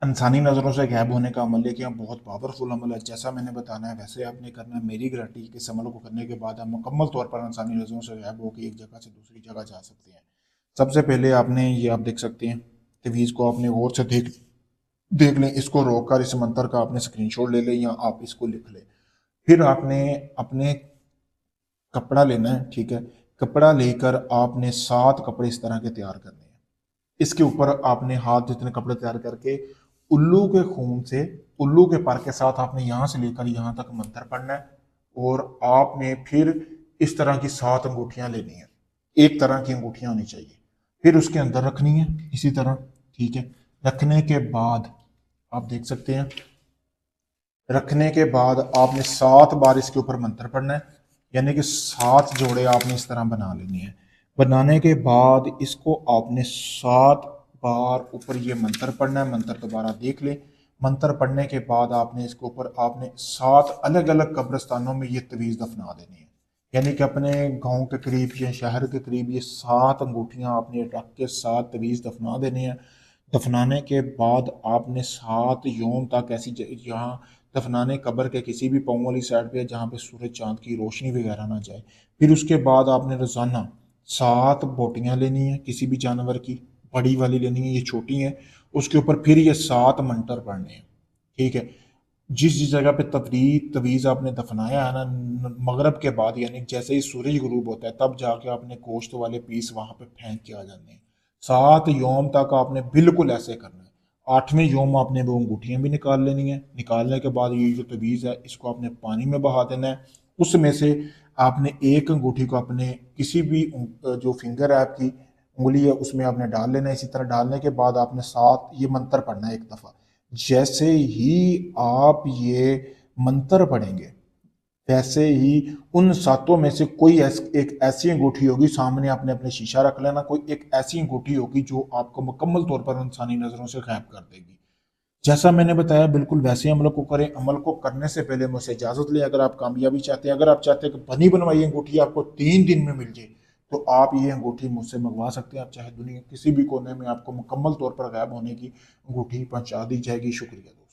इंसानी नज़रों से गायब होने का अमल लेकिन बहुत पावरफुल अमल है। जैसा मैंने बताना है वैसे आपने करना है। मेरी गारंटी कि इस अमल को करने के बाद आप मुकम्मल तौर पर इंसानी नज़रों से गायब होकर एक जगह से दूसरी जगह जा सकते हैं। सबसे पहले आपने ये आप देख सकते हैं तवीज़ को आपने गौर से देख देख लें। इसको रोक कर इस मंत्र का आपने स्क्रीनशॉट ले लें या आप इसको लिख लें। फिर आपने अपने कपड़ा लेना है, ठीक है। कपड़ा लेकर आपने 7 कपड़े इस तरह के तैयार करने हैं। इसके ऊपर आपने हाथ जितने कपड़े तैयार करके उल्लू के खून से, उल्लू के पर के साथ आपने यहाँ से लेकर यहाँ तक मंत्र पढ़ना है। और आपने फिर इस तरह की 7 अंगूठियां लेनी है। एक तरह की अंगूठियां होनी चाहिए। फिर उसके अंदर रखनी है इसी तरह, ठीक है। रखने के बाद आप देख सकते हैं, रखने के बाद आपने 7 बार इसके ऊपर मंत्र पढ़ना है। यानी कि 7 जोड़े आपने इस तरह बना लेनी है। बनाने के बाद इसको आपने 7 बार ऊपर ये मंत्र पढ़ना है। मंत्र दोबारा देख ले। मंत्र पढ़ने के बाद आपने इसके ऊपर आपने 7 अलग अलग कब्रिस्तानों में ये तवीज़ दफना देनी है। यानी कि अपने गांव के करीब या शहर के करीब ये 7 अंगूठियां आपने रख के 7 तवीज़ दफना देनी है। दफनाने के बाद आपने 7 योम तक ऐसी यहाँ दफनाने कब्र के किसी भी पाँव वाली साइड पे जहाँ पे सूरज चांद की रोशनी वगैरह ना जाए। फिर उसके बाद आपने रोज़ाना 7 बोटियाँ लेनी है किसी भी जानवर की। बड़ी वाली लेनी है, ये छोटी है। उसके ऊपर फिर ये 7 मंत्र पढ़ने हैं, ठीक है। जिस जिस जगह पे तवीज़ आपने दफनाया है ना, मगरब के बाद यानी जैसे ही सूरज गुरूब होता है तब जाके आपने गोश्त वाले पीस वहाँ पे फेंक के आ जाने हैं। 7 योम तक आपने बिल्कुल ऐसे करना है। 8वें योम आपने वो अंगूठियाँ भी निकाल लेनी है। निकालने के बाद ये जो तवीज़ है इसको आपने पानी में बहा देना है। उसमें से आपने एक अंगूठी को अपने किसी भी जो फिंगर है आपकी उंगली है उसमें आपने डाल लेना है। इसी तरह डालने के बाद आपने 7 ये मंत्र पढ़ना है एक दफ़ा। जैसे ही आप ये मंत्र पढ़ेंगे वैसे ही उन 7 में से कोई एक ऐसी अंगूठी होगी, सामने आपने अपने शीशा रख लेना, कोई एक ऐसी अंगूठी होगी जो आपको मुकम्मल तौर पर इंसानी नज़रों से गायब कर देगी। जैसा मैंने बताया बिल्कुल वैसे अमल को करें। अमल को करने से पहले मुझसे इजाज़त लें। अगर आप कामयाबी चाहते हैं, अगर आप चाहते हैं कि बनी बनवाई अंगूठी आपको 3 दिन में मिल जाए, तो आप ये अंगूठी मुझसे मंगवा सकते हैं। आप चाहे दुनिया किसी भी कोने में, आपको मुकम्मल तौर पर गायब होने की अंगूठी पहुंचा दी जाएगी। शुक्रिया दोस्तों।